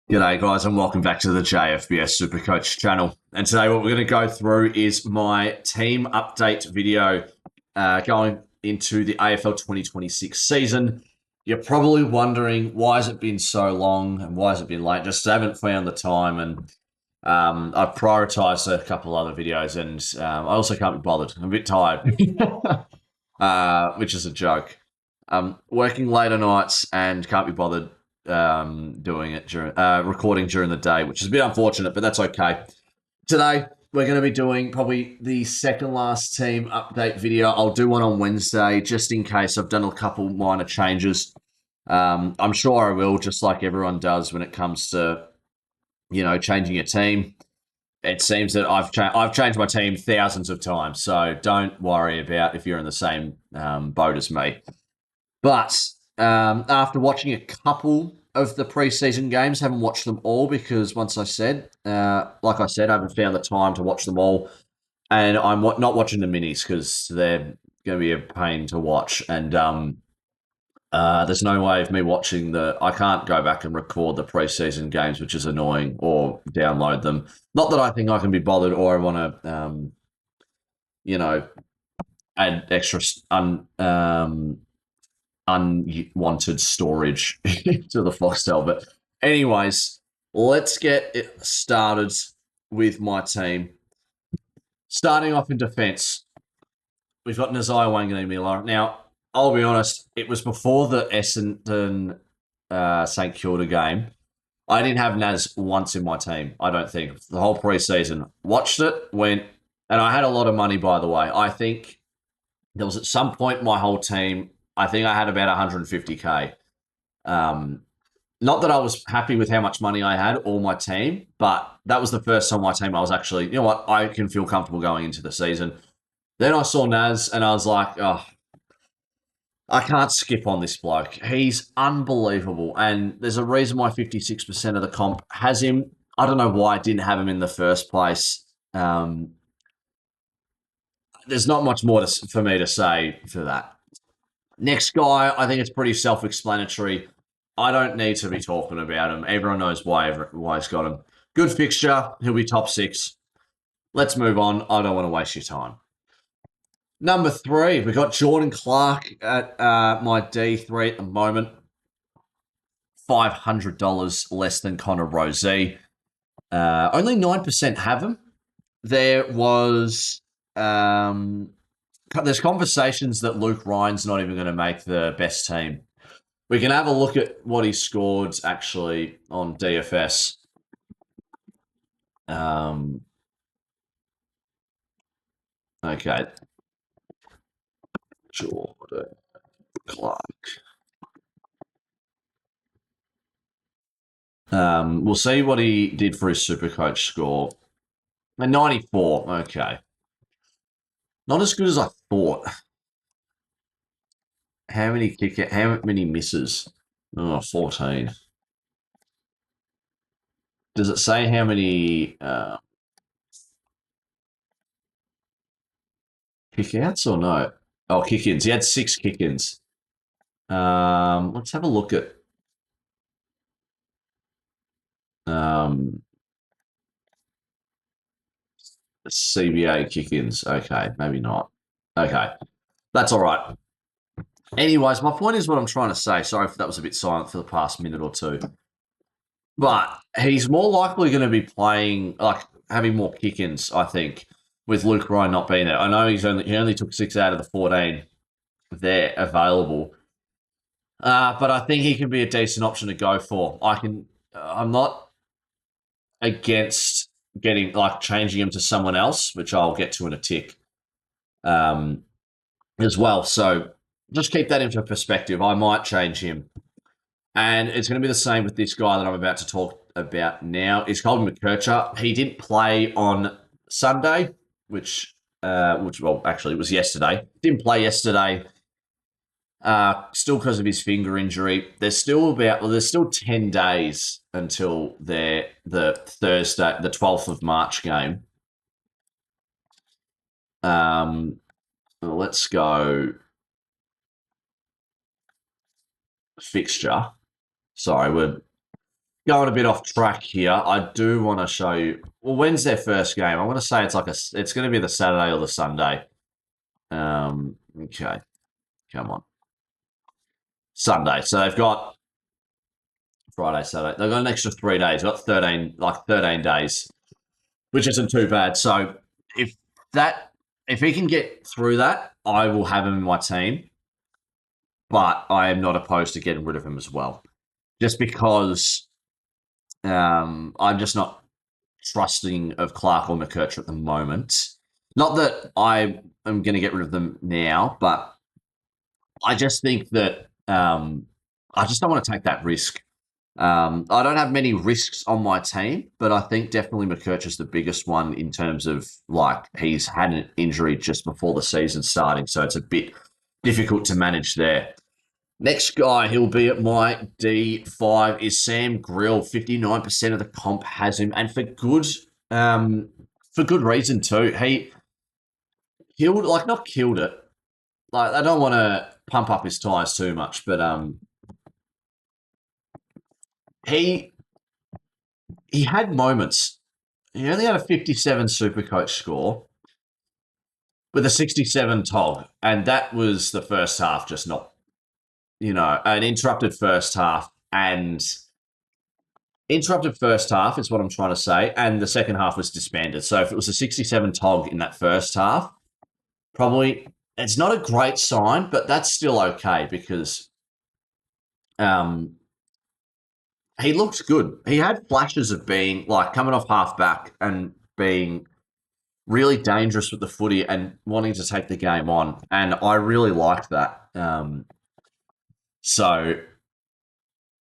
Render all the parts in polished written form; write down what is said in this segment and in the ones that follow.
G'day guys and welcome back to the JFBS SuperCoach channel. And today what we're going to go through is my team update video going into the AFL 2026 season. You're probably wondering why has it been so long and why has it been late? Just haven't found the time, and I've prioritised a couple other videos, and I also can't be bothered. I'm a bit tired, which is a joke. Working later nights and can't be bothered doing it during recording during the day, which is a bit unfortunate, but that's okay. Today we're going to be doing probably the second last team update video. I'll do one on Wednesday just in case I've done a couple minor changes. I'm sure I will, just like everyone does when it comes to changing a team. It seems that I've changed my team thousands of times, so don't worry about if you're in the same boat as me. But after watching a couple of the preseason games, haven't watched them all because like I said, I haven't found the time to watch them all. And I'm not watching the minis because they're going to be a pain to watch. And there's no way of me watching I can't go back and record the preseason games, which is annoying, or download them. Not that I think I can be bothered or I want to, add extra unwanted storage to the Foxtel. But anyways, let's get it started with my team. Starting off in defence, we've got Nazai Wanganeen-Miller. Now, I'll be honest, it was before the Essendon St Kilda game. I didn't have Naz once in my team, I don't think. The whole preseason. Watched it, went, and I had a lot of money, by the way. I think there was at some point my whole team, I think I had about 150K. Not that I was happy with how much money I had or my team, but that was the first time my team I was actually, you know what, I can feel comfortable going into the season. Then I saw Naz and I was like, oh, I can't skip on this bloke. He's unbelievable. And there's a reason why 56% of the comp has him. I don't know why I didn't have him in the first place. There's not much more for me to say for that. Next guy, I think it's pretty self-explanatory. I don't need to be talking about him. Everyone knows why he's got him. Good fixture. He'll be top 6. Let's move on. I don't want to waste your time. Number 3, we got Jordan Clark at my D3 at the moment. $500 less than Connor Rozee. Only 9% have him. There was... there's conversations that Luke Ryan's not even going to make the best team. We can have a look at what he scored actually on DFS. Okay. Jordan Clark. We'll see what he did for his SuperCoach score. A 94. Okay. Not as good as I thought. How many misses? Oh, 14. Does it say how many kick-outs or no? Oh, kick-ins. He had 6 kick-ins. Let's have a look at CBA kick-ins. Okay, maybe not. Okay, that's all right. Anyways, my point is what I'm trying to say. Sorry if that was a bit silent for the past minute or two. But he's more likely going to be playing, like, having more kick-ins, I think, with Luke Ryan not being there. I know he only took 6 out of the 14 there available. But I think he can be a decent option to go for. I'm not against changing him to someone else, which I'll get to in a tick, as well. So just keep that into perspective. I might change him. And it's going to be the same with this guy that I'm about to talk about now. It's Colin McKercher. He didn't play on Sunday, which actually it was yesterday. Didn't play yesterday. Still because of his finger injury. There's still 10 days until the Thursday, the 12th of March game. Let's go fixture. Sorry, going a bit off track here, I do want to show you. Well, when's their first game? I want to say it's it's going to be the Saturday or the Sunday. Okay, come on, Sunday. So they've got Friday, Saturday. They've got an extra 3 days. They've got 13 days, which isn't too bad. So if that, if he can get through that, I will have him in my team. But I am not opposed to getting rid of him as well, just because I'm just not trusting of Clark or McKercher at the moment. Not that I am going to get rid of them now, but I just think that I just don't want to take that risk. I don't have many risks on my team, but I think definitely McKercher's the biggest one in terms of like he's had an injury just before the season starting, so it's a bit difficult to manage there. Next guy, he'll be at my D5 is Sam Grill. 59% of the comp has him, and for good reason too. He killed, like not killed it. Like I don't want to pump up his tires too much, but he had moments. He only had a 57 SuperCoach score with a 67 TOG, and that was the first half, just not, an interrupted first half, and interrupted first half is what I'm trying to say, and the second half was disbanded. So if it was a 67 TOG in that first half, probably it's not a great sign, but that's still okay because he looks good. He had flashes of being like coming off half back and being really dangerous with the footy and wanting to take the game on. And I really liked that. So,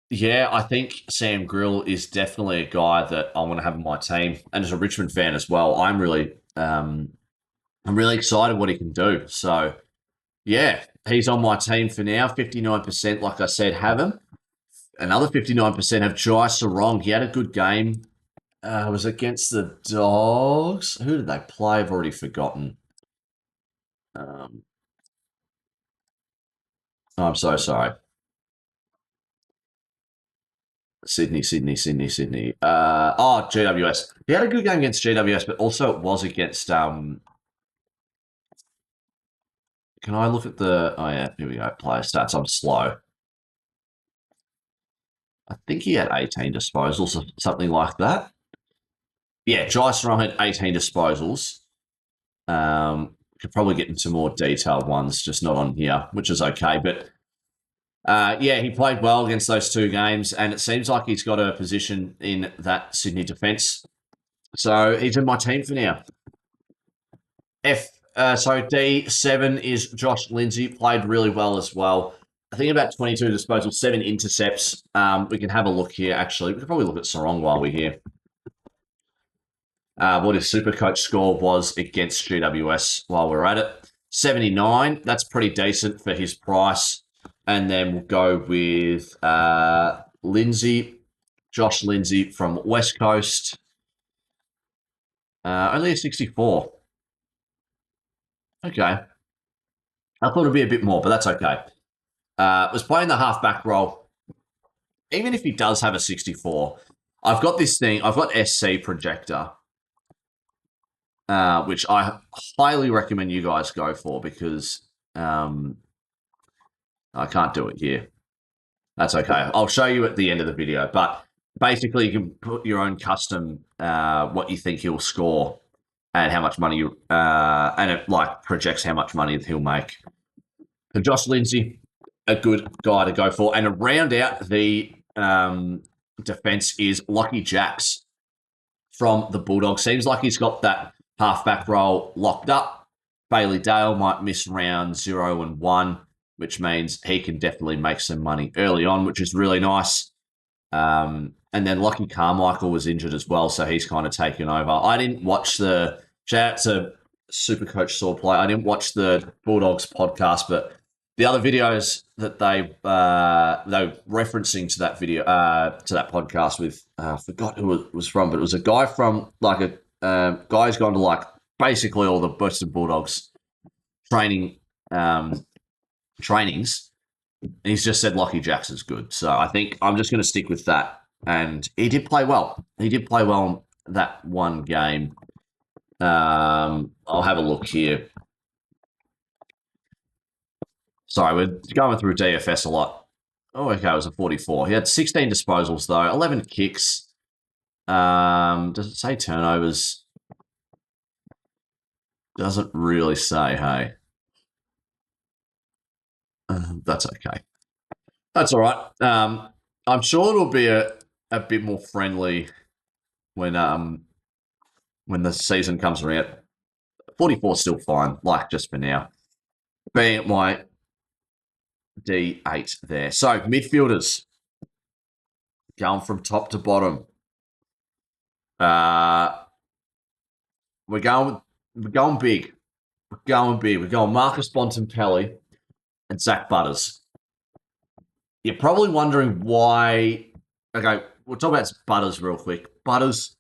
yeah, I think Sam Grill is definitely a guy that I want to have in my team. And as a Richmond fan as well, I'm really excited what he can do. So, yeah, he's on my team for now. 59%, like I said, have him. Another 59% have Jai Sarong. He had a good game. It was against the Dogs. Who did they play? I've already forgotten. I'm so sorry. Sydney. GWS. He had a good game against GWS, but also it was against. Can I look at the? Oh yeah, here we go. Player stats. I'm slow. I think he had 18 disposals or something like that. Yeah, Jai Sarong had 18 disposals. Could probably get into more detailed ones, just not on here, which is okay. But yeah, he played well against those two games, and it seems like he's got a position in that Sydney defence. So he's in my team for now. D7 is Josh Lindsay, played really well as well. I think about 22 disposals, 7 intercepts. We can have a look here, actually. We can probably look at Sarong while we're here. What his SuperCoach score was against GWS while we're at it. 79. That's pretty decent for his price. And then we'll go with Lindsay, Josh Lindsay from West Coast. Only a 64. Okay. I thought it'd be a bit more, but that's okay. Was playing the halfback role. Even if he does have a 64, I've got this thing. I've got SC Projector, which I highly recommend you guys go for because I can't do it here. That's okay. I'll show you at the end of the video. But basically, you can put your own custom what you think he'll score and how much money you and it like projects how much money he'll make. So Josh Lindsay, a good guy to go for, and to round out the defense is Lockie Jacks from the Bulldogs. Seems like he's got that halfback role locked up. Bailey Dale might miss round 0 and 1, which means he can definitely make some money early on, which is really nice. And then Lockie Carmichael was injured as well, so he's kind of taken over. I didn't watch the shout out to SuperCoach Saw Play. I didn't watch the Bulldogs podcast, but the other videos that they were referencing to that video to that podcast with I forgot who it was from, but it was a guy from like a guy's gone to like basically all the Western Bulldogs trainings, and he's just said Lockie Jackson's good. So I think I'm just going to stick with that And he did play well. He did play well that one game. I'll have a look here. Sorry, we're going through DFS a lot. Oh, okay, it was a 44. He had 16 disposals, though, 11 kicks. Does it say turnovers? Doesn't really say, hey. That's okay. That's all right. I'm sure it'll be a bit more friendly when the season comes around. 44 is still fine, like just for now. Being at my D8 there. So midfielders going from top to bottom. We're going big. We're going big. We're going Marcus Bontempelli and Zach Butters. You're probably wondering why. Okay, we'll talk about Butters real quick. Butters,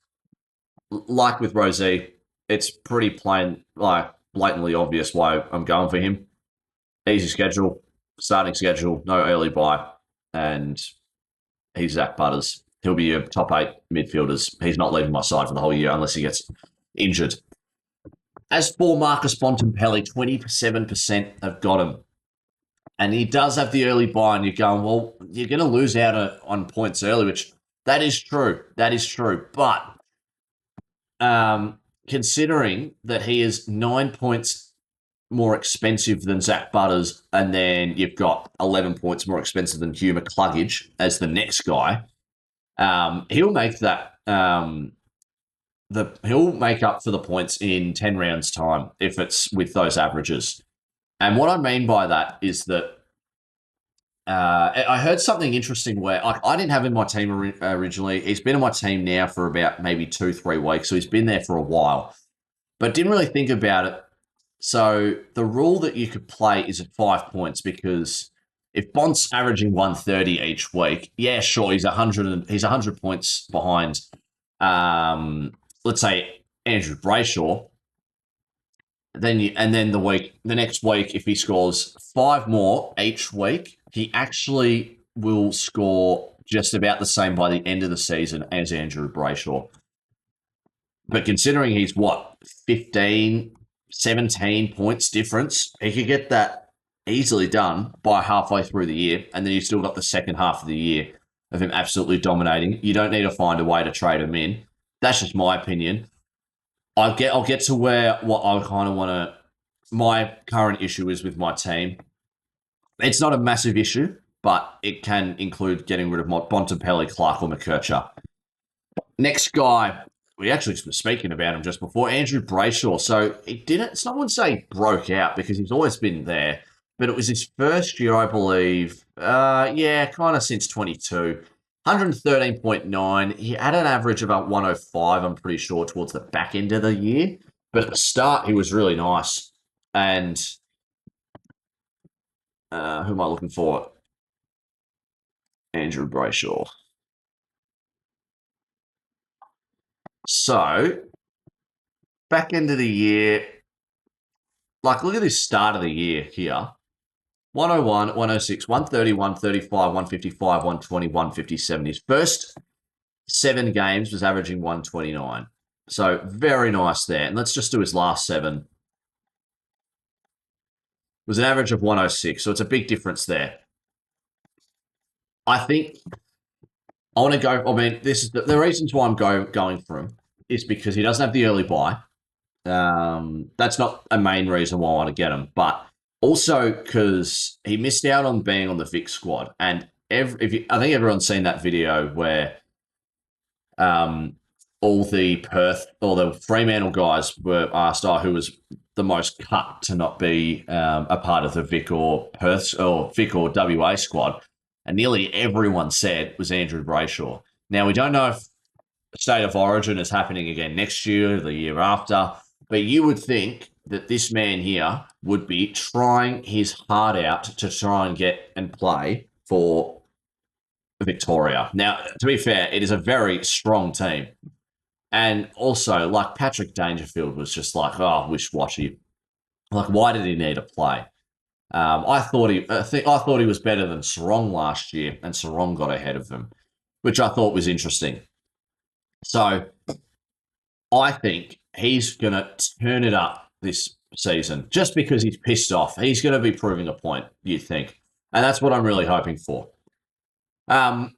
like with Rosie, it's pretty plain, like blatantly obvious why I'm going for him. Easy schedule, starting schedule, no early bye, and he's Zach Butters. He'll be your top 8 midfielders. He's not leaving my side for the whole year unless he gets injured. As for Marcus Bontempelli, 27% have got him. And he does have the early buy, and you're going, well, you're going to lose out on points early, which that is true. That is true. But considering that he is 9 points more expensive than Zach Butters, and then you've got 11 points more expensive than Hugh McCluggage as the next guy, he'll make that he'll make up for the points in 10 rounds time if it's with those averages. And what I mean by that is that I heard something interesting where I didn't have him in my team originally. He's been in my team now for about maybe 2-3 weeks, so he's been there for a while, but didn't really think about it. So the rule that you could play is at 5 points, because if Bont's averaging 130 each week, yeah, sure, he's 100 points behind. Let's say Andrew Brayshaw. Then the next week, if he scores 5 more each week, he actually will score just about the same by the end of the season as Andrew Brayshaw. But considering he's 15, 17 points difference, he could get that easily done by halfway through the year, and then you've still got the second half of the year of him absolutely dominating. You don't need to find a way to trade him in. That's just my opinion. I'll get to what I kind of want to. My current issue is with my team. It's not a massive issue, but it can include getting rid of Bontempelli, Clark, or McKercher. Next guy, we actually were speaking about him just before, Andrew Brayshaw. So he didn't. Someone say broke out because he's always been there, but it was his first year, I believe. Kind of since 22. 113.9. He had an average of about 105, I'm pretty sure, towards the back end of the year. But at the start, he was really nice. And who am I looking for? Andrew Brayshaw. So, back end of the year, look at this start of the year here. 101, 106, 130, 135, 155, 120, 157. His first 7 games was averaging 129. So very nice there. And let's just do his last 7. It was an average of 106. So it's a big difference there. I think I want to go. I mean, this is the reasons why I'm going for him is because he doesn't have the early buy. That's not a main reason why I want to get him, but also because he missed out on being on the Vic squad. And I think everyone's seen that video where all the Fremantle guys were asked, who was the most cut to not be a part of the Vic or Perth or Vic or WA squad. And nearly everyone said it was Andrew Brayshaw. Now, we don't know if State of Origin is happening again next year, the year after, but you would think that this man here would be trying his heart out to try and get and play for Victoria. Now, to be fair, it is a very strong team. And also, like, Patrick Dangerfield was just like, wish-washy. Like, why did he need to play? I thought he was better than Sarong last year, and Sarong got ahead of him. which I thought was interesting. So I think he's going to turn it up this season just because he's pissed off. He's going to be proving a point, you'd think. And that's what I'm really hoping for. So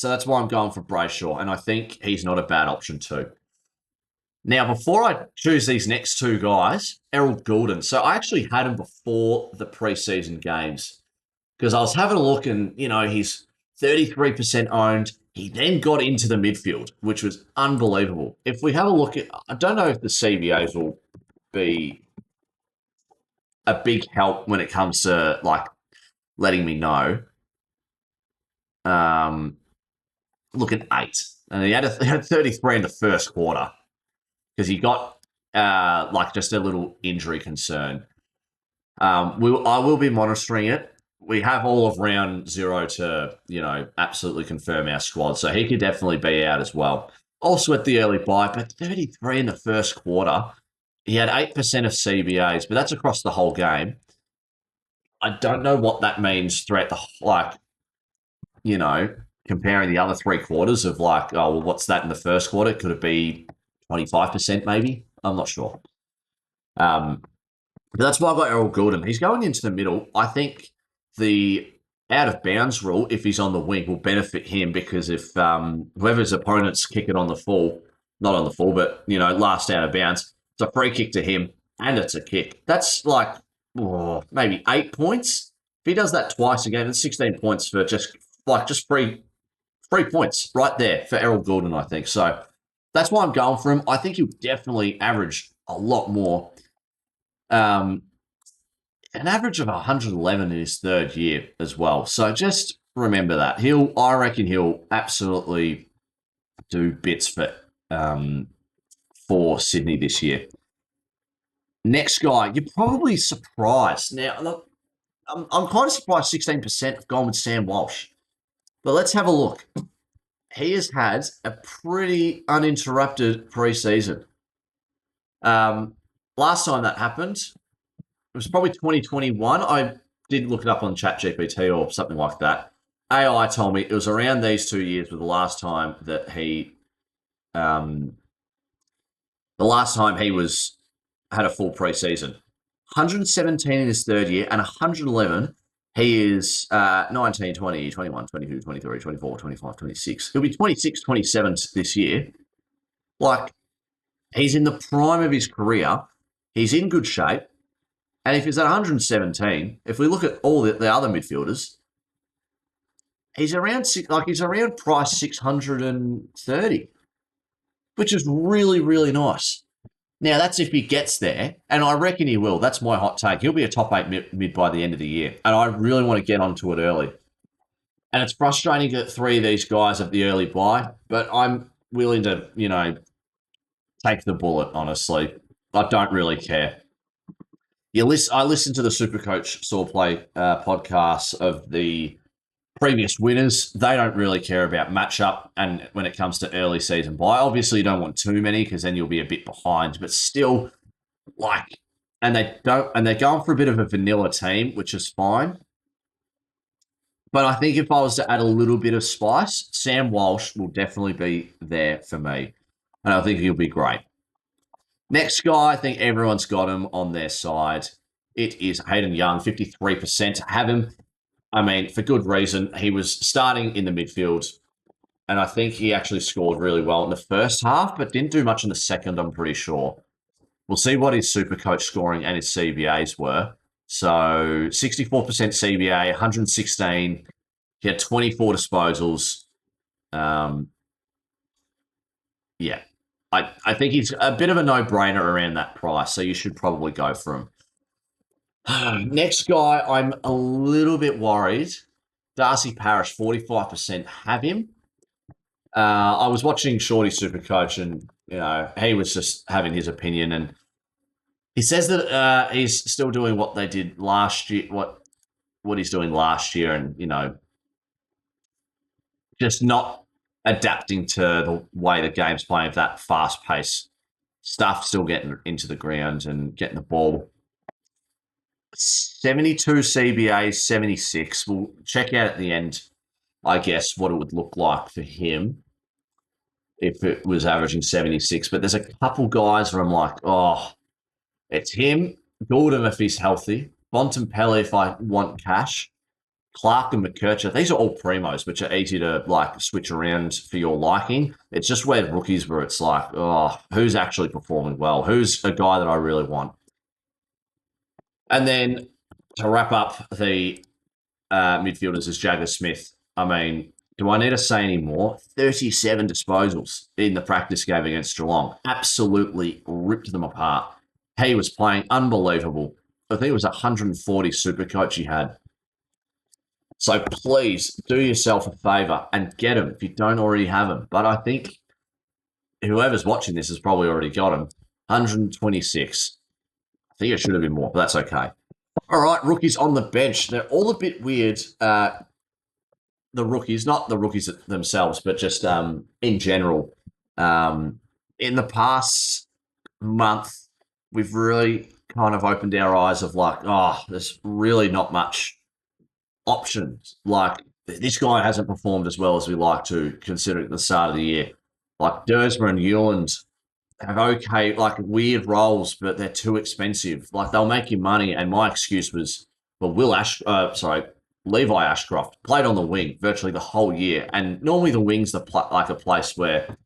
that's why I'm going for Brayshaw, and I think he's not a bad option too. Now, before I choose these next two guys, Errol Goulden. So I actually had him before the preseason games because I was having a look and, he's 33% owned. He then got into the midfield, which was unbelievable. If we have a look at, I don't know if the CBAs will be a big help when it comes to letting me know. Look at 8. And he had 33 in the first quarter because he got just a little injury concern. I will be monitoring it. We have all of round 0 to, absolutely confirm our squad. So he could definitely be out as well. Also at the early bye, but 33 in the first quarter. He had 8% of CBAs, but that's across the whole game. I don't know what that means throughout the, comparing the other 3 quarters of what's that in the first quarter? Could it be 25% maybe? I'm not sure. But that's why I got Errol Goulden. He's going into the middle. I think the out of bounds rule, if he's on the wing, will benefit him because if whoever's opponents kick it on the full, not on the full, but last out of bounds, it's a free kick to him and it's a kick. That's maybe 8 points. If he does that twice a game, it's 16 points for just free points right there for Errol Goulden, I think. So that's why I'm going for him. I think he'll definitely average a lot more. An average of 111 in his third year as well. So just remember that. I reckon he'll absolutely do bits for Sydney this year. Next guy, you're probably surprised. Now, look, I'm kind of surprised 16% have gone with Sam Walsh. But let's have a look. He has had a pretty uninterrupted preseason. Last time that happened, it was probably 2021. I did look it up on ChatGPT or something like that. AI told me it was around these 2 years with the last time that he had a full preseason. 117 in his third year and 111. He is 19, 20, 21, 22, 23, 24, 25, 26. He'll be 26, 27 this year. He's in the prime of his career. He's in good shape. And if he's at 117, if we look at all the other midfielders, he's around price 630, which is really, really nice. Now, that's if he gets there, and I reckon he will. That's my hot take. He'll be a top 8 mid by the end of the year, and I really want to get onto it early. And it's frustrating that 3 of these guys have the early buy, but I'm willing to, take the bullet, honestly. I don't really care. I listened to the SuperCoach Saw Play podcast of the previous winners. They don't really care about matchup, and when it comes to early season buy, obviously you don't want too many because then you'll be a bit behind. But still, and they're going for a bit of a vanilla team, which is fine. But I think if I was to add a little bit of spice, Sam Walsh will definitely be there for me, and I think he'll be great. Next guy, I think everyone's got him on their side. It is Hayden Young, 53% have him. I mean, for good reason. He was starting in the midfield, and I think he actually scored really well in the first half, but didn't do much in the second, I'm pretty sure. We'll see what his SuperCoach scoring and his CBAs were. So 64% CBA, 116. He had 24 disposals. Yeah. I think he's a bit of a no-brainer around that price, so you should probably go for him. Next guy, I'm a little bit worried. Darcy Parish, 45% have him. I was watching Shorty SuperCoach, and he was just having his opinion, and he says that he's still doing what they did last year, what he's doing last year, and just not adapting to the way the game's playing with that fast pace stuff, still getting into the ground and getting the ball. 72 CBA, 76. We'll check out at the end I guess, what it would look like for him if it was averaging 76. But there's a couple guys where I'm like, oh, it's him, Gordon if he's healthy, Bontempelli if I want cash, Clark and McKercher. These are all primos, which are easy to like switch around for your liking. It's just where rookies where it's like, oh, who's actually performing well? Who's a guy that I really want? And then to wrap up the midfielders is Jagger Smith. I mean, do I need to say any more? 37 disposals in the practice game against Geelong. Absolutely ripped them apart. He was playing unbelievable. I think it was 140 SuperCoach he had. So please do yourself a favour and get him if you don't already have him. But I think whoever's watching this has probably already got him. 126. I think it should have been more, but that's okay. All right, rookies on the bench. They're all a bit weird. The rookies, not the rookies themselves, but just in general. In the past month, we've really kind of opened our eyes of like, oh, there's really not much options. Like, this guy hasn't performed as well as we like to, considering at the start of the year. Like, Dersma and Ewan have okay, like weird roles, but they're too expensive. Like, they'll make you money. And my excuse was, well, Levi Ashcroft played on the wing virtually the whole year. And normally the wing's like a place where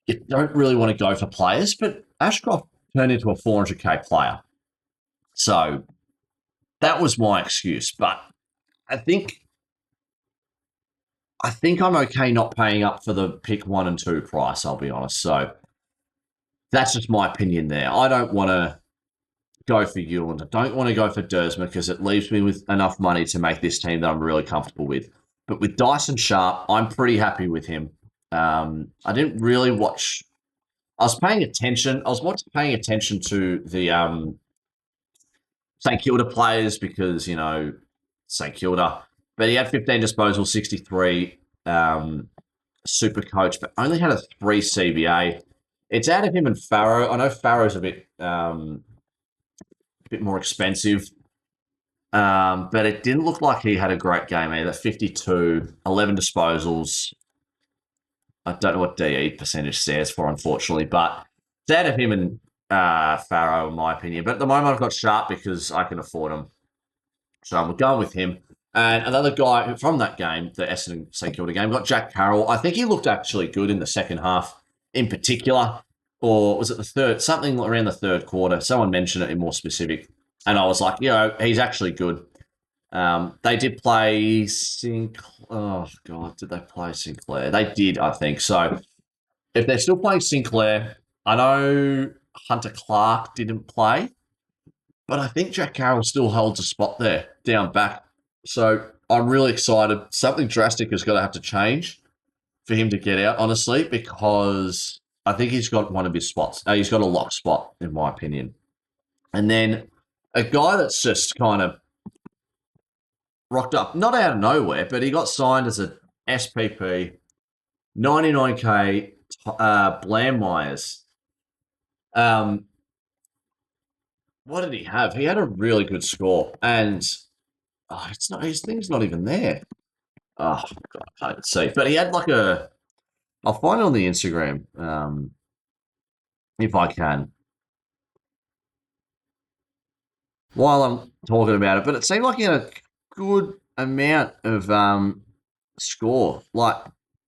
you don't really want to go for players, but Ashcroft turned into a 400k player. So that was my excuse. But I think I'm okay not paying up for the pick 1 and 2 price, I'll be honest. So that's just my opinion there. I don't want to go for Ewan. I don't want to go for Dersma because it leaves me with enough money to make this team that I'm really comfortable with. But with Dyson Sharp, I'm pretty happy with him. I didn't really watch. I was paying attention. I was more paying attention to the St Kilda players because, St Kilda. But he had 15 disposals, 63 SuperCoach, but only had a 3 CBA. It's out of him and Farrow. I know Farrow's a bit more expensive, but it didn't look like he had a great game either. 52, 11 disposals. I don't know what DE percentage stands for, unfortunately, but it's out of him and Farrow, in my opinion. But at the moment, I've got Sharp because I can afford him. So I'm going with him. And another guy from that game, the Essendon St Kilda game, got Jack Carroll. I think he looked actually good in the second half in particular. Or was it the third? Something around the third quarter. Someone mentioned it in more specific. And I was like, he's actually good. They did play Sinclair. Oh, God, did they play Sinclair? They did, I think. So if they're still playing Sinclair, I know Hunter Clark didn't play. But I think Jack Carroll still holds a spot there down back. So I'm really excited. Something drastic is going to have to change for him to get out, honestly, because I think he's got one of his spots. He's got a lock spot, in my opinion. And then a guy that's just kind of rocked up, not out of nowhere, but he got signed as a SPP, 99k, Blam Myers. What did he have? He had a really good score, and it's not his thing's not even there. Oh God, I can't see. But he had like I'll find it on the Instagram if I can while I'm talking about it. But it seemed like he had a good amount of score. Like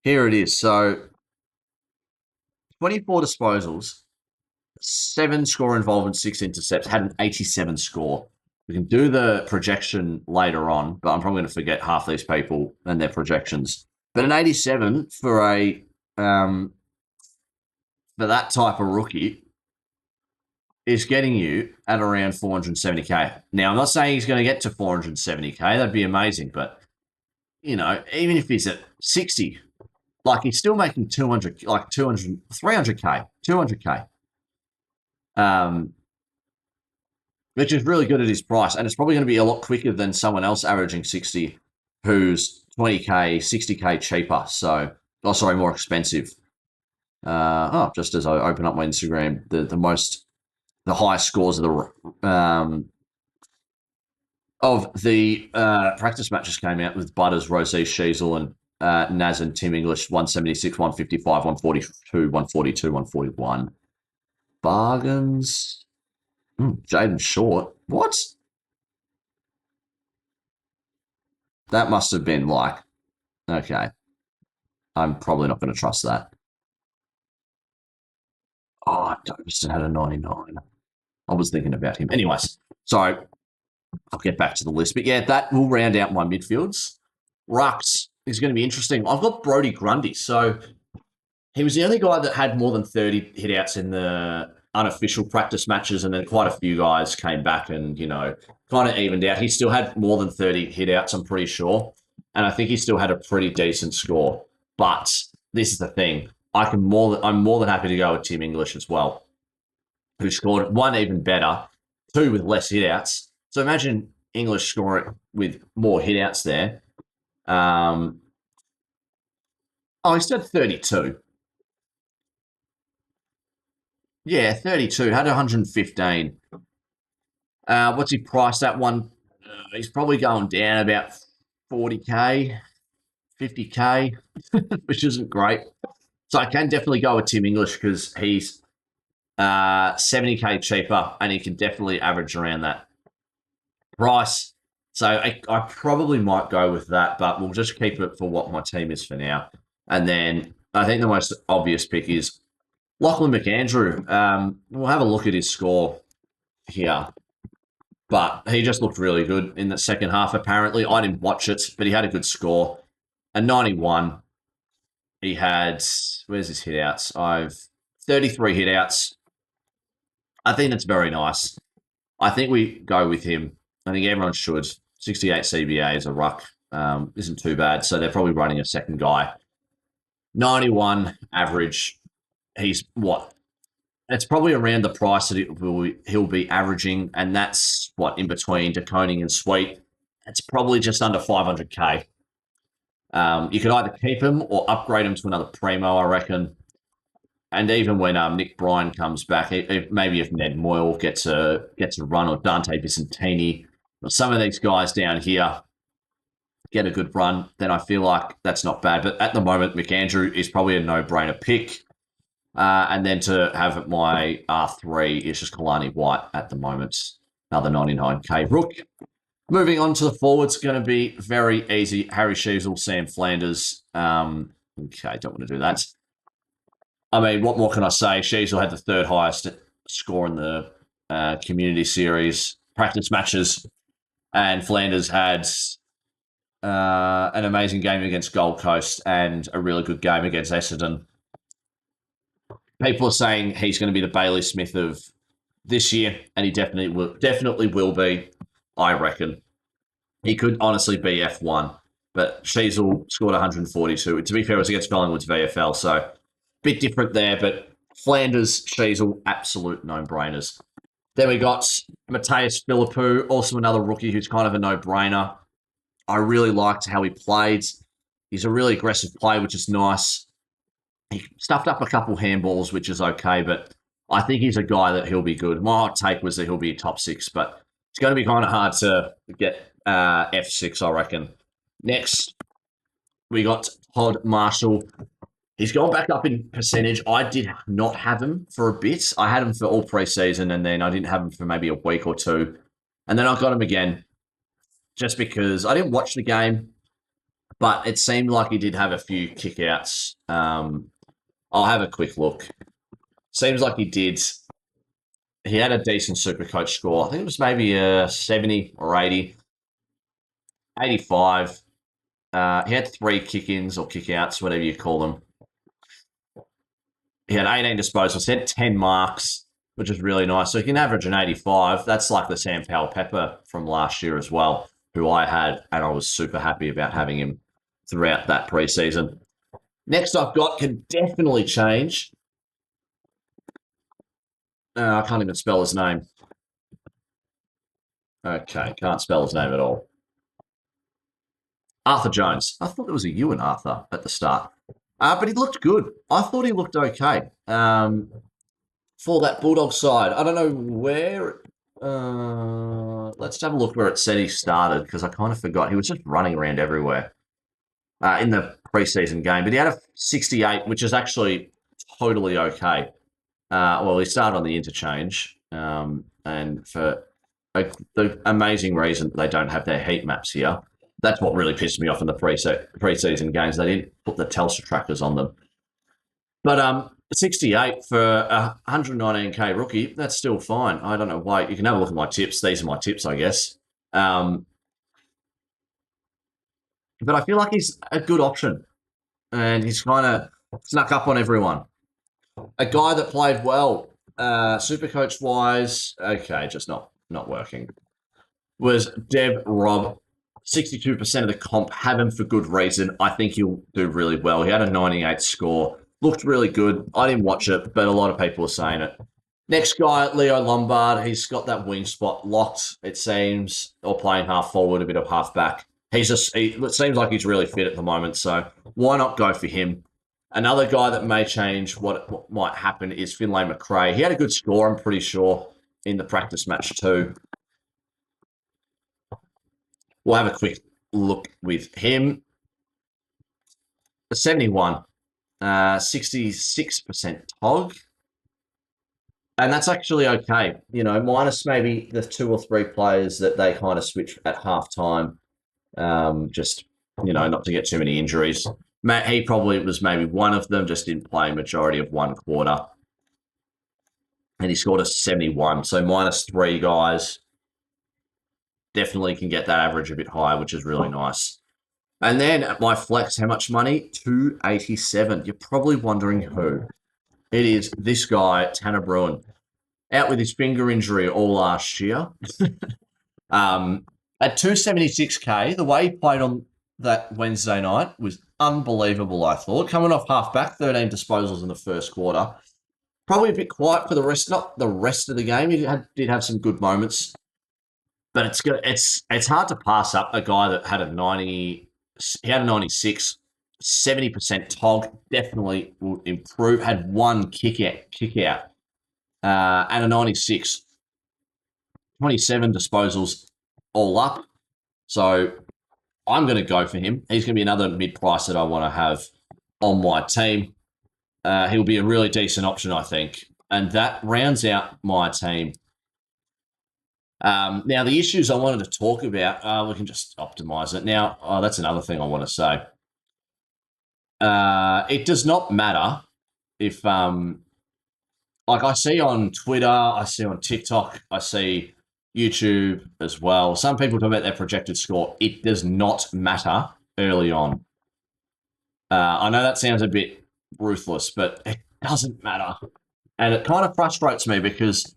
here it is. So 24 disposals, 7 score involvement, 6 intercepts, had an 87 score. We can do the projection later on, but I'm probably going to forget half these people and their projections. But an 87 for for that type of rookie is getting you at around 470k. Now, I'm not saying he's going to get to 470k. That'd be amazing. But, even if he's at 60, like he's still making 200, like 200, 300k, 200k. Which is really good at his price. And it's probably going to be a lot quicker than someone else averaging 60 who's 20k, 60k cheaper. So, more expensive. Just as I open up my Instagram, the highest scores of of the practice matches came out with Butters, Rosé, Sheasel, and Naz and Tim English, 176, 155, 142, 142, 141. Bargains. Jaden Short. What? That must have been like, okay, I'm probably not going to trust that. Oh, Dobson had a 99. I was thinking about him. Anyways, so I'll get back to the list. But yeah, that will round out my midfields. Rucks is going to be interesting. I've got Brody Grundy. So he was the only guy that had more than 30 hitouts in the unofficial practice matches, and then quite a few guys came back and, kind of evened out. He still had more than 30 hitouts, I'm pretty sure. And I think he still had a pretty decent score. But this is the thing. I'm more than happy to go with Tim English as well, who scored one even better, two with less hitouts. So imagine English scoring with more hitouts there. He said 32. Yeah, 32. Had 115. What's he priced at one? He's probably going down about 40K, 50K, which isn't great. So I can definitely go with Tim English because he's 70K cheaper and he can definitely average around that price. So I probably might go with that, but we'll just keep it for what my team is for now. And then I think the most obvious pick is Lachlan McAndrew. We'll have a look at his score here. But he just looked really good in the second half, apparently. I didn't watch it, but he had a good score. A 91. He had, where's his hitouts? I've 33 hitouts. I think that's very nice. I think we go with him. I think everyone should. 68 CBA as a ruck isn't too bad. So they're probably running a second guy. 91 average. He's what? It's probably around the price that he'll be averaging, and that's what in between DeConing and Sweet. It's probably just under 500K. You could either keep him or upgrade him to another primo, I reckon. And even when Nick Bryan comes back, maybe if Ned Moyle gets a run, or Dante Vicentini, or some of these guys down here get a good run, then I feel like that's not bad. But at the moment, McAndrew is probably a no-brainer pick. And then to have my R3 is just Kalani White at the moment. Another 99K rook. Moving on to the forwards, going to be very easy. Harry Sheasel, Sam Flanders. Okay, don't want to do that. I mean, what more can I say? Sheasel had the third highest score in the community series practice matches. And Flanders had an amazing game against Gold Coast and a really good game against Essendon. People are saying he's going to be the Bailey Smith of this year, and he definitely will be, I reckon. He could honestly be F1, but Sheasel scored 142. To be fair, it was against Collingwood's VFL, so a bit different there, but Flanders, Sheasel, absolute no-brainers. Then we got Mateus Philippou, also another rookie who's kind of a no-brainer. I really liked how he played. He's a really aggressive player, which is nice. He stuffed up a couple handballs, which is okay, but I think he's a guy that he'll be good. My hot take was that he'll be a top 6, but it's going to be kind of hard to get F6, I reckon. Next, we got Todd Marshall. He's gone back up in percentage. I did not have him for a bit. I had him for all preseason, and then I didn't have him for maybe a week or two. And then I got him again just because I didn't watch the game, but it seemed like he did have a few kickouts. I'll have a quick look. Seems like he did. He had a decent SuperCoach score. I think it was maybe a 70 or 80. 85. He had 3 kick-ins or kick-outs, whatever you call them. He had 18 disposals. He had 10 marks, which is really nice. So he can average an 85. That's like the Sam Powell-Pepper from last year as well, who I had, and I was super happy about having him throughout that preseason. Next I've got can definitely change. I can't even spell his name. Okay, can't spell his name at all. Arthur Jones. I thought there was a U in Arthur at the start. But he looked good. I thought he looked okay for that Bulldog side. I don't know where Let's have a look where it said he started because I kind of forgot. He was just running around everywhere in the preseason game, but he had a 68, which is actually totally okay. Well, he started on the interchange, and for the amazing reason they don't have their heat maps here. That's what really pissed me off in the preseason games. They didn't put the Telstra trackers on them. But 68 for a 119k rookie, that's still fine. I don't know why. You can have a look at my tips. These are my tips, I guess. But I feel like he's a good option, and he's kind of snuck up on everyone. A guy that played well, SuperCoach wise, okay, just not working. Was Dev Rob. 62% of the comp have him for good reason. I think he'll do really well. He had a 98 score. Looked really good. I didn't watch it, but a lot of people are saying it. Next guy, Leo Lombard. He's got that wing spot locked, it seems, or playing half forward, a bit of half back. It seems like he's really fit at the moment, so why not go for him? Another guy that may change what might happen is Finlay McRae. He had a good score, I'm pretty sure, in the practice match too. We'll have a quick look with him. 71, 66% TOG. And that's actually okay, minus maybe the 2 or 3 players that they kind of switch at halftime, just, not to get too many injuries. He probably was maybe one of them, just didn't play majority of one quarter. And he scored a 71. So minus 3 guys definitely can get that average a bit higher, which is really nice. And then at my flex, how much money? 287. You're probably wondering who. It is this guy, Tanner Bruin, out with his finger injury all last year. At 276k, the way he played on that Wednesday night was unbelievable, I thought. Coming off halfback, 13 disposals in the first quarter. Probably a bit quiet for the rest, not the rest of the game. He did have some good moments. But it's hard to pass up a guy that had a 90. He had a 96, 70% TOG. Definitely will improve. Had one kick out, and a 96. 27 disposals all up. So I'm going to go for him. He's going to be another mid-price that I want to have on my team. He'll be a really decent option, I think. And that rounds out my team. Now, the issues I wanted to talk about, we can just optimize it. Now, that's another thing I want to say. It does not matter if, like I see on Twitter, I see on TikTok, I see YouTube as well. Some people talk about their projected score. It does not matter early on. I know that sounds a bit ruthless, but it doesn't matter. And it kind of frustrates me because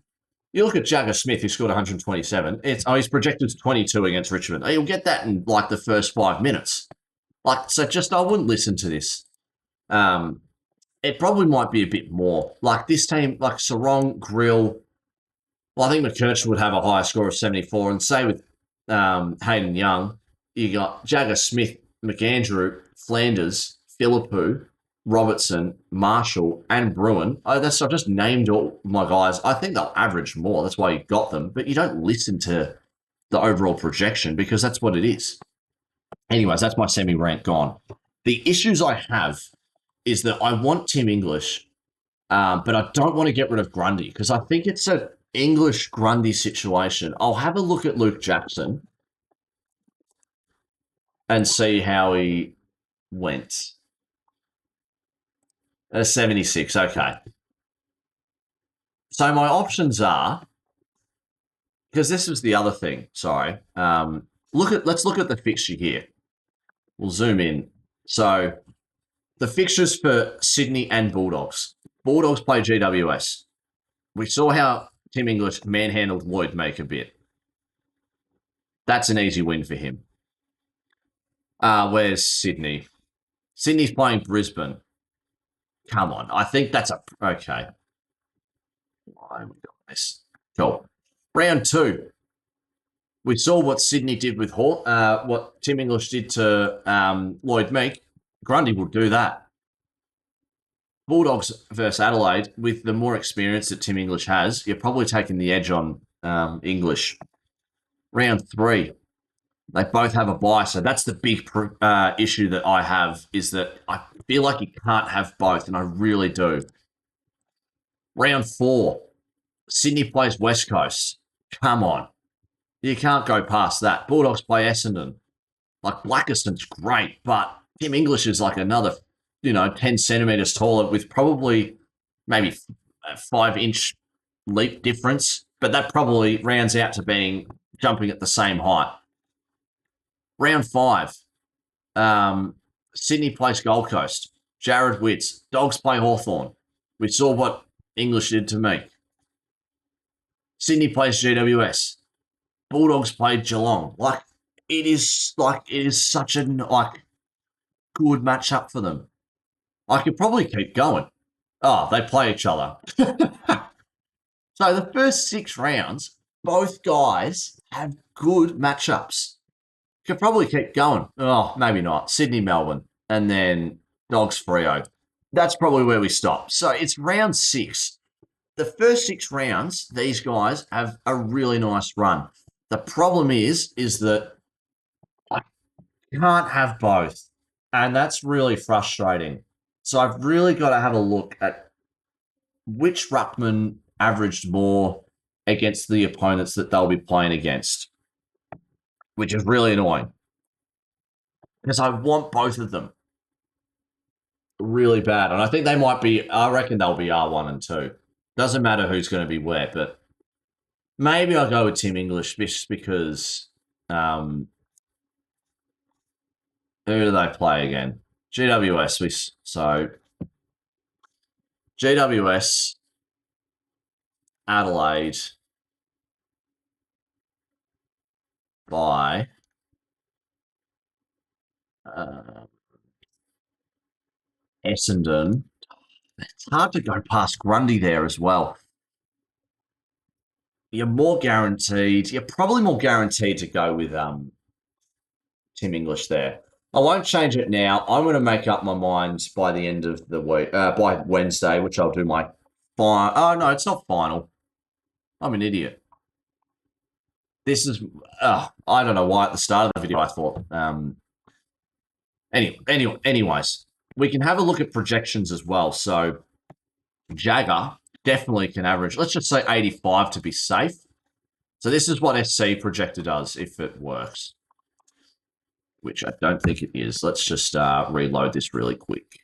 you look at Jagger Smith, who scored 127. He's projected 22 against Richmond. You'll get that in like the first 5 minutes. I wouldn't listen to this. It probably might be a bit more. Like this team, like Sarong, Grill. Well, I think McKerch would have a higher score of 74. And say with Hayden Young, you got Jagger Smith, McAndrew, Flanders, Philippou, Robertson, Marshall, and Bruin. I've just named all my guys. I think they'll average more. That's why you got them. But you don't listen to the overall projection because that's what it is. Anyways, that's my semi-rant gone. The issues I have is that I want Tim English, but I don't want to get rid of Grundy because I think it's an English Grundy situation. I'll have a look at Luke Jackson and see how he went. 76, okay. So my options are, because this was the other thing, sorry. Let's look at the fixture here. We'll zoom in. So the fixtures for Sydney and Bulldogs. Bulldogs play GWS. We saw how Tim English manhandled Lloyd Make a bit. That's an easy win for him. Where's Sydney? Sydney's playing Brisbane. Come on. I think that's okay. Why we got this? Cool. Round 2. We saw what Sydney did with what Tim English did to Lloyd Meek. Grundy will do that. Bulldogs versus Adelaide, with the more experience that Tim English has, you're probably taking the edge on English. Round 3, they both have a bye, so that's the big issue that I have, is that I feel like you can't have both, and I really do. Round 4, Sydney plays West Coast. Come on. You can't go past that. Bulldogs play Essendon. Like, Blackiston's great, but Tim English is like another, 10 centimetres taller with probably maybe a 5-inch leap difference, but that probably rounds out to being jumping at the same height. Round 5, Sydney plays Gold Coast. Jared Witts. Dogs play Hawthorn. We saw what English did to me. Sydney plays GWS. Bulldogs played Geelong. It is such a good matchup for them. I could probably keep going. Oh, they play each other. So the first 6 rounds, both guys have good matchups. Could probably keep going. Oh, maybe not. Sydney, Melbourne, and then Dogs, Freo. That's probably where we stop. So it's round 6. The first 6 rounds, these guys have a really nice run. The problem is that I can't have both, and that's really frustrating. So I've really got to have a look at which ruckman averaged more against the opponents that they'll be playing against, which is really annoying because I want both of them really bad. And I think they might be, I reckon they'll be R1 and 2. Doesn't matter who's going to be where, but maybe I'll go with Tim English just because who do they play again? GWS. So GWS, Adelaide by Essendon. It's hard to go past Grundy there as well. You're more guaranteed. You're probably more guaranteed to go with Tim English there. I won't change it now. I'm going to make up my mind by the end of the week, by Wednesday, which I'll do my final. Oh, no, it's not final. I'm an idiot. This is, I don't know why at the start of the video I thought. Anyways, we can have a look at projections as well. So Jagger definitely can average, let's just say 85 to be safe. So this is what SC projector does if it works, which I don't think it is. Let's just reload this really quick.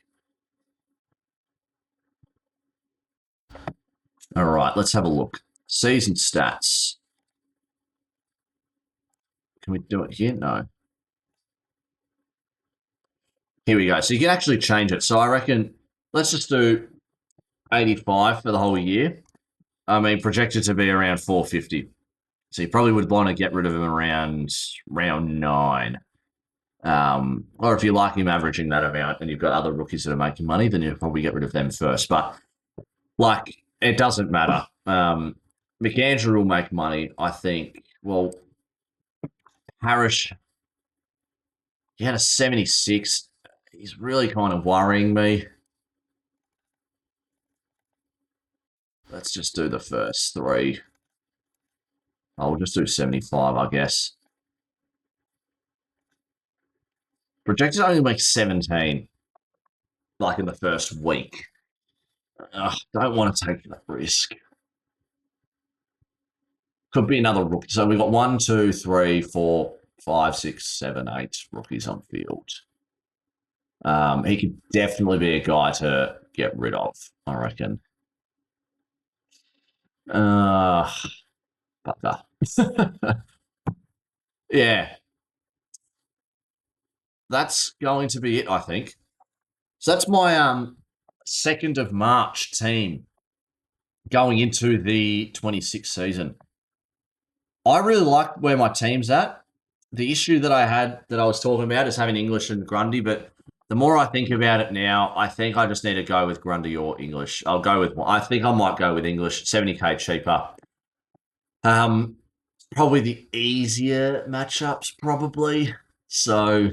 All right, let's have a look. Season stats. Can we do it here? No. Here we go. So you can actually change it. So I reckon let's just do 85 for the whole year. I mean, projected to be around 450. So you probably would want to get rid of him around round 9. Or if you like him averaging that amount and you've got other rookies that are making money, then you'll probably get rid of them first. But, it doesn't matter. McAndrew will make money, I think. Well, Harris, he had a 76. He's really kind of worrying me. Let's just do the first 3. I'll just do 75, I guess. Projected only makes 17, in the first week. Don't want to take that risk. Could be another rookie. So we've got 1, 2, 3, 4, 5, 6, 7, 8 rookies on field. He could definitely be a guy to get rid of, I reckon. Pucker. Yeah. That's going to be it, I think. So that's my 2nd of March team going into the 26th season. I really like where my team's at. The issue that I had that I was talking about is having English and Grundy, but the more I think about it now, I think I just need to go with Grundy or English. I think I might go with English, 70k cheaper. Probably the easier matchups, probably. So,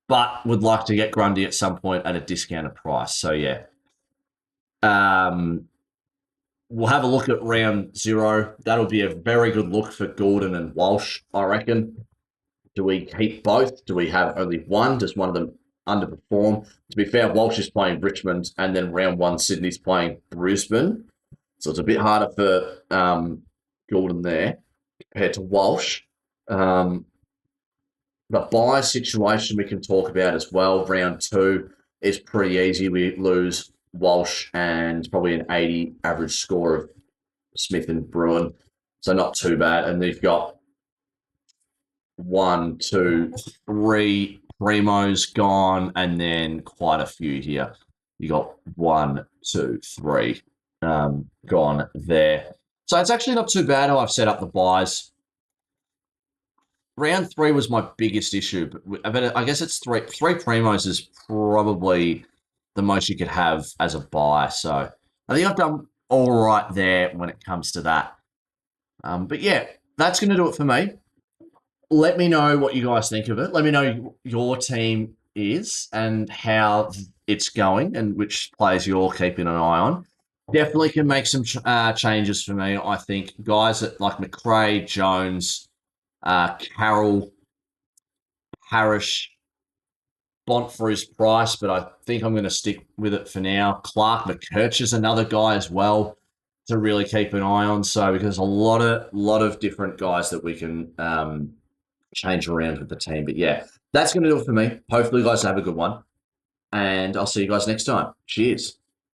but would like to get Grundy at some point at a discounted price. So, yeah. we'll have a look at round 0. That'll be a very good look for Gordon and Walsh, I reckon. Do we keep both? Do we have only one? Does one of them underperform? To be fair, Walsh is playing Richmond, and then round 1, Sydney's playing Brisbane. So it's a bit harder for Gordon there compared to Walsh. The buy situation we can talk about as well. Round 2 is pretty easy. We lose Walsh and probably an 80 average score of Smith and Bruin. So not too bad. And they've got 1, 2, 3 Primos gone, and then quite a few here. You got 1, 2, 3 gone there. So it's actually not too bad how I've set up the buys. Round 3 was my biggest issue, but I guess it's three Primos is probably the most you could have as a buy. So I think I've done all right there when it comes to that. But yeah, that's going to do it for me. Let me know what you guys think of it. Let me know your team is and how it's going and which players you're keeping an eye on. Definitely can make some changes for me. I think guys like McRae, Jones, Carroll, Parrish, Bont for his price, but I think I'm going to stick with it for now. Clark McKerch is another guy as well to really keep an eye on. So because there's a lot of different guys that we can change around with the team. But yeah, that's going to do it for me. Hopefully you guys have a good one. And I'll see you guys next time. Cheers.